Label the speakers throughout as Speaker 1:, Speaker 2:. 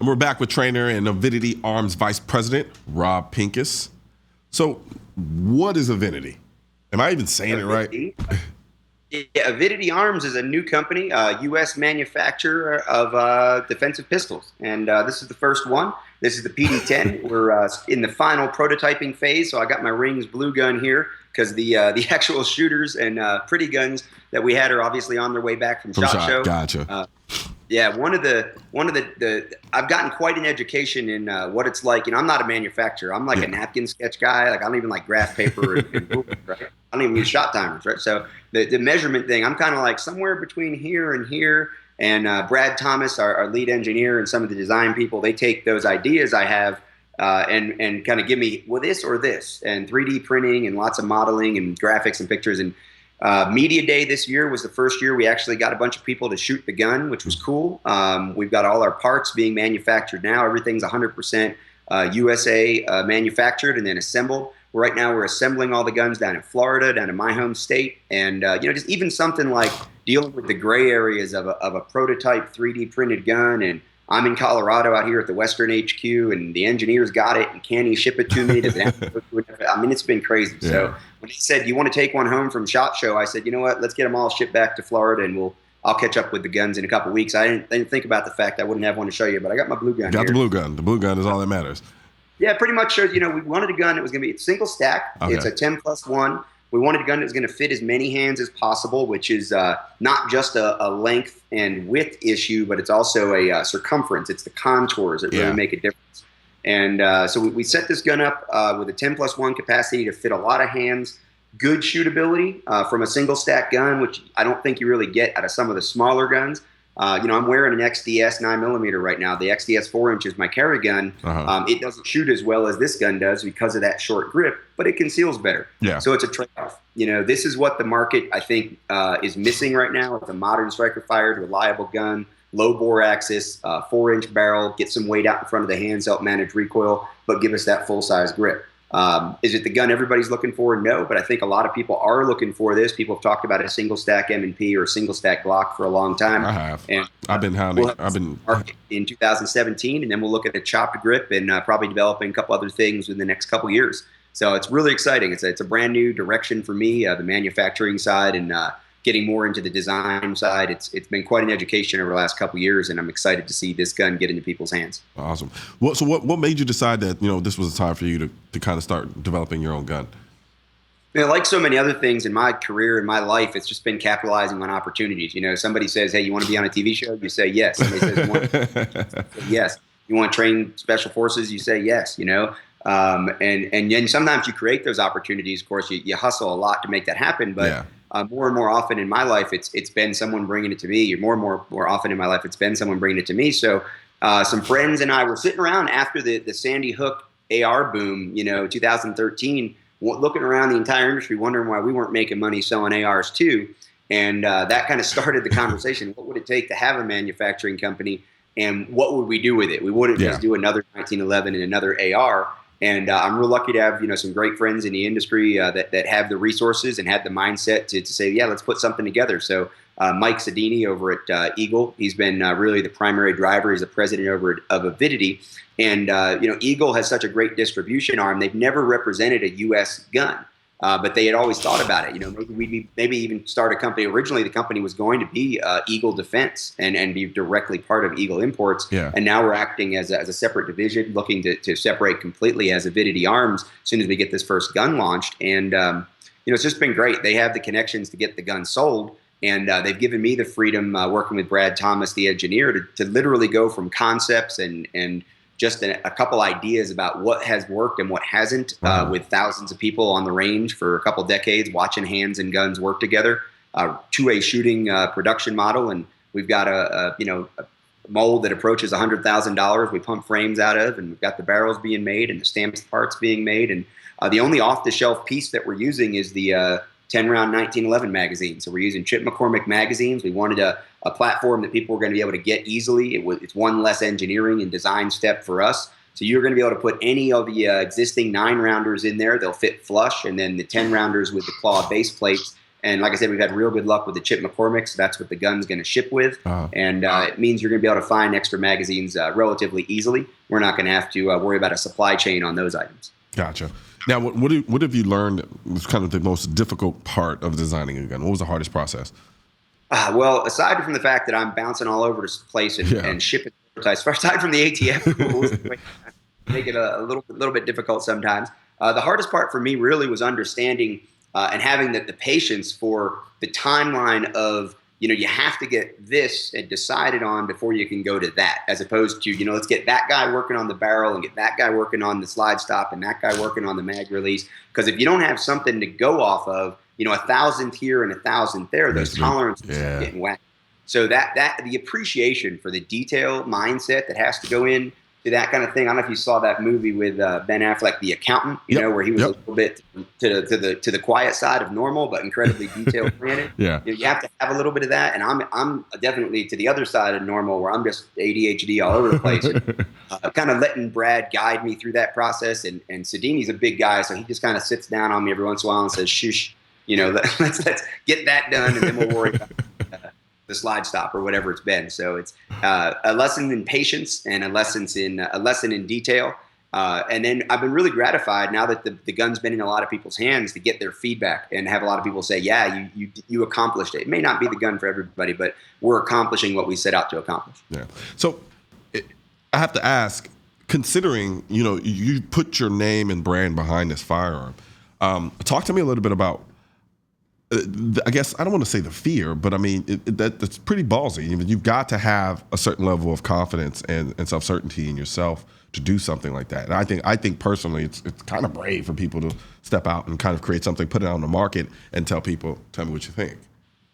Speaker 1: And we're back with trainer and Avidity Arms Vice President, Rob Pincus. So what is Avidity? Am I even saying
Speaker 2: Avidity?
Speaker 1: it right?
Speaker 2: Yeah, Avidity Arms is a new company, U.S. manufacturer of defensive pistols. And this is the first one. This is the PD-10. We're in the final prototyping phase, so I got my Rings blue gun here because the actual shooters and pretty guns that we had are obviously on their way back from SHOT Show.
Speaker 1: Gotcha.
Speaker 2: Yeah, one of the I've gotten quite an education in what it's like. I'm not a manufacturer. I'm like a napkin sketch guy. Like I don't even like graph paper and rulers, right? I don't even use shot timers, right? So the measurement thing, I'm kind of like somewhere between here and here. And Brad Thomas, our lead engineer, and some of the design people, they take those ideas I have and kind of give me, well, this or this, and 3D printing and lots of modeling and graphics and pictures. And Media Day this year was the first year we actually got a bunch of people to shoot the gun, which was cool. We've got all our parts being manufactured now. Everything's 100% USA manufactured and then assembled. Right now we're assembling all the guns down in Florida, down in my home state. And, just even something like dealing with the gray areas of a prototype 3D printed gun. And I'm in Colorado out here at the Western HQ, and the engineers got it, and can he ship it to me? Does it have to go to it? I mean, it's been crazy. Yeah. So when he said, you want to take one home from SHOT Show, I said, you know what, let's get them all shipped back to Florida, and I'll catch up with the guns in a couple weeks. I didn't think about the fact I wouldn't have one to show you, but I got my blue gun.
Speaker 1: The blue gun. The blue gun is all that matters.
Speaker 2: Yeah, pretty much shows, we wanted a gun that was going to be single stack. Okay. It's a 10+1. We wanted a gun that was going to fit as many hands as possible, which is not just a length and width issue, but it's also a circumference. It's the contours that really make a difference. And so we set this gun up with a 10+1 capacity to fit a lot of hands, good shootability from a single stack gun, which I don't think you really get out of some of the smaller guns. I'm wearing an XDS 9mm right now. The XDS 4-inch is my carry gun. It doesn't shoot as well as this gun does because of that short grip, but it conceals better.
Speaker 1: Yeah.
Speaker 2: So it's a trade-off. This is what the market, I think, is missing right now. It's a modern striker-fired, reliable gun, low bore axis, 4-inch barrel, get some weight out in front of the hands, help manage recoil, but give us that full-size grip. Is it the gun everybody's looking for? No, but I think a lot of people are looking for this. People have talked about a single stack M&P or a single stack Glock for a long time.
Speaker 1: I have.
Speaker 2: And
Speaker 1: I've been hounding.
Speaker 2: We'll in 2017, and then we'll look at a chopped grip and probably developing a couple other things in the next couple years. So it's really exciting. It's a brand new direction for me, the manufacturing side, and getting more into the design side. It's been quite an education over the last couple of years, and I'm excited to see this gun get into people's hands.
Speaker 1: Awesome. So what made you decide that this was the time for you to kind of start developing your own gun?
Speaker 2: Like so many other things in my career, in my life, it's just been capitalizing on opportunities. Somebody says, hey, you want to be on a TV show? You say yes. Somebody says, you want to say yes. You want to train special forces? You say yes, and then sometimes you create those opportunities. Of course, you hustle a lot to make that happen, but more and more often in my life, it's been someone bringing it to me. More often in my life, it's been someone bringing it to me. So some friends and I were sitting around after the Sandy Hook AR boom, 2013, looking around the entire industry, wondering why we weren't making money selling ARs too. And that kind of started the conversation. What would it take to have a manufacturing company, and what would we do with it? We wouldn't just do another 1911 and another AR. And I'm real lucky to have some great friends in the industry that have the resources and had the mindset to say, yeah, let's put something together. So Mike Sedini over at Eagle, he's been really the primary driver. He's the president over of Avidity. And Eagle has such a great distribution arm. They've never represented a U.S. gun, but they had always thought about it. Maybe even start a company. Originally, the company was going to be Eagle Defense and be directly part of Eagle Imports.
Speaker 1: Yeah.
Speaker 2: And now we're acting as a separate division, looking to separate completely as Avidity Arms as soon as we get this first gun launched. And it's just been great. They have the connections to get the gun sold. And they've given me the freedom, working with Brad Thomas, the engineer, to literally go from concepts and just a couple ideas about what has worked and what hasn't, with thousands of people on the range for a couple decades watching hands and guns work together, to a shooting production model. And we've got a mold that approaches $100,000 we pump frames out of, and we've got the barrels being made and the stamped parts being made. And the only off-the-shelf piece that we're using is the 10-round 1911 magazine. So we're using Chip McCormick magazines. We wanted a platform that people were going to be able to get easily. It's one less engineering and design step for us. So you're going to be able to put any of the existing 9-rounders in there. They'll fit flush. And then the 10-rounders with the claw base plates, And like I said, we've had real good luck with the Chip McCormick, so that's what the gun's going to ship with. And it means you're going to be able to find extra magazines relatively easily. We're not going to have to worry about a supply chain on those items.
Speaker 1: Gotcha. Now, what have you learned was kind of the most difficult part of designing a gun? What was the hardest process?
Speaker 2: Well, aside from the fact that I'm bouncing all over this place and shipping prototypes, aside from the ATF rules, make it a little bit difficult sometimes. The hardest part for me really was understanding and having the patience for the timeline of, you have to get this decided on before you can go to that, as opposed to, let's get that guy working on the barrel and get that guy working on the slide stop and that guy working on the mag release. Because if you don't have something to go off of, 1,000th here and 1,000th there, those tolerances are getting whacked. So that the appreciation for the detail mindset that has to go in to that kind of thing. I don't know if you saw that movie with Ben Affleck, The Accountant, where he was a little bit to the quiet side of normal, but incredibly detail oriented. You have to have a little bit of that, and I'm definitely to the other side of normal, where I'm just ADHD all over the place. Kind of letting Brad guide me through that process, and Sedini's a big guy, so he just kind of sits down on me every once in a while and says, "Shush, let's get that done, and then we'll worry about the slide stop or whatever it's been." So it's a lesson in patience and a lesson in detail. And then I've been really gratified now that the gun's been in a lot of people's hands to get their feedback and have a lot of people say, yeah, you accomplished it. It may not be the gun for everybody, but we're accomplishing what we set out to accomplish.
Speaker 1: Yeah. So I have to ask, considering, you put your name and brand behind this firearm, talk to me a little bit about, I guess I don't want to say the fear, but I mean that's pretty ballsy. You've got to have a certain level of confidence and self-certainty in yourself to do something like that. And I think personally, it's kind of brave for people to step out and kind of create something, put it out on the market, and tell me what you think.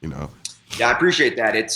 Speaker 2: Yeah, I appreciate that. It's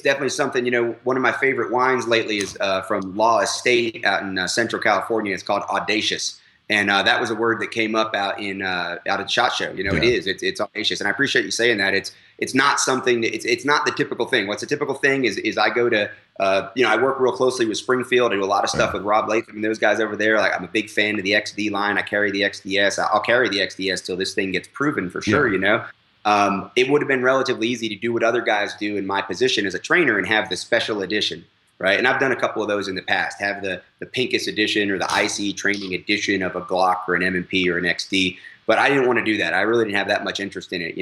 Speaker 2: definitely something. One of my favorite wines lately is from Law Estate out in Central California. It's called Audacious. And that was a word that came up out at SHOT Show. It's audacious, and I appreciate you saying that. It's not something. It's not the typical thing. What's a typical thing is I go to I work real closely with Springfield. I do a lot of stuff with Rob Latham and those guys over there. Like, I'm a big fan of the XD line. I carry the XDS. I'll carry the XDS till this thing gets proven for sure. It would have been relatively easy to do what other guys do in my position as a trainer and have the special edition. Right. And I've done a couple of those in the past, have the Pincus edition or the IC training edition of a Glock or an M&P or an XD. But I didn't want to do that. I really didn't have that much interest in it.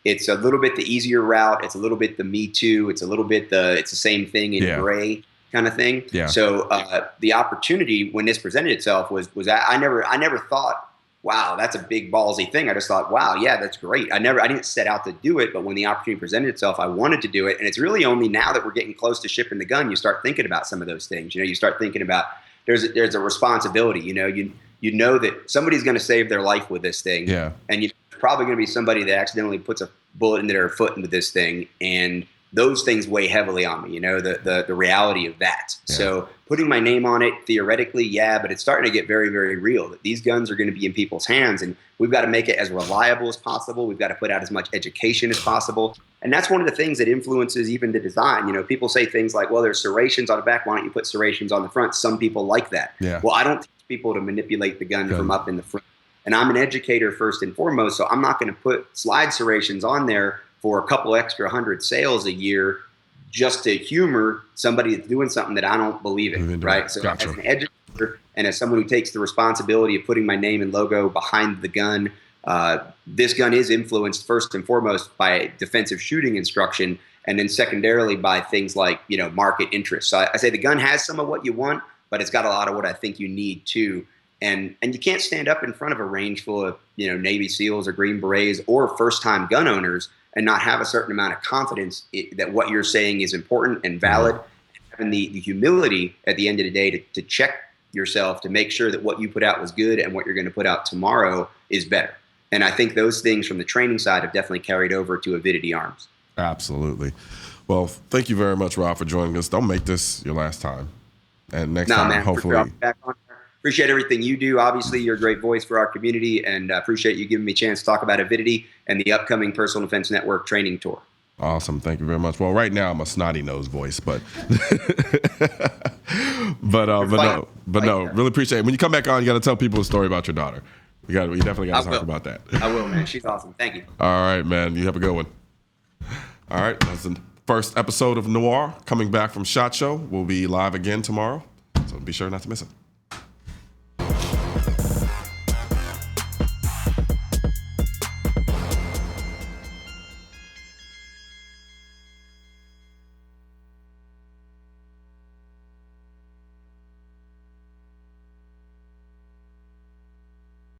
Speaker 2: It's a little bit the easier route. It's a little bit the Me Too. It's a little bit it's the same thing in gray kind of thing. Yeah. So the opportunity when this presented itself was I never thought, wow, that's a big ballsy thing. I just thought, wow, yeah, that's great. I didn't set out to do it, but when the opportunity presented itself, I wanted to do it. And it's really only now that we're getting close to shipping the gun, you start thinking about some of those things. You start thinking about there's a responsibility. You know that somebody's going to save their life with this thing. Yeah. And you're probably going to be somebody that accidentally puts a bullet into their foot into this thing, and those things weigh heavily on me, the reality of that. Yeah. So putting my name on it, theoretically, but it's starting to get very, very real that these guns are going to be in people's hands, and we've got to make it as reliable as possible. We've got to put out as much education as possible. And that's one of the things that influences even the design. People say things like, well, there's serrations on the back. Why don't you put serrations on the front? Some people like that. Yeah. Well, I don't teach people to manipulate the gun from up in the front. And I'm an educator first and foremost, so I'm not going to put slide serrations on there for a couple extra 100 sales a year just to humor somebody that's doing something that I don't believe in, right? So as an educator and as someone who takes the responsibility of putting my name and logo behind the gun, this gun is influenced first and foremost by defensive shooting instruction, and then secondarily by things like, market interest. So I say the gun has some of what you want, but it's got a lot of what I think you need too. And you can't stand up in front of a range full of, Navy SEALs or Green Berets or first-time gun owners and not have a certain amount of confidence that what you're saying is important and valid, and the humility at the end of the day to check yourself to make sure that what you put out was good and what you're going to put out tomorrow is better. And I think those things from the training side have definitely carried over to Avidity Arms.
Speaker 1: Absolutely. Well, thank you very much, Rob, for joining us. Don't make this your last time. And next time, man, hopefully.
Speaker 2: Appreciate everything you do. Obviously, you're a great voice for our community, and appreciate you giving me a chance to talk about Avidity and the upcoming Personal Defense Network training tour.
Speaker 1: Awesome. Thank you very much. Well, right now I'm a snotty nose voice, but but no, really appreciate it. When you come back on, you got to tell people a story about your daughter. We definitely got to talk
Speaker 2: will.
Speaker 1: about that.
Speaker 2: I will, man. She's awesome. Thank you.
Speaker 1: All right, man. You have a good one. All right, that's the first episode of Noir coming back from SHOT Show. We'll be live again tomorrow, so be sure not to miss it.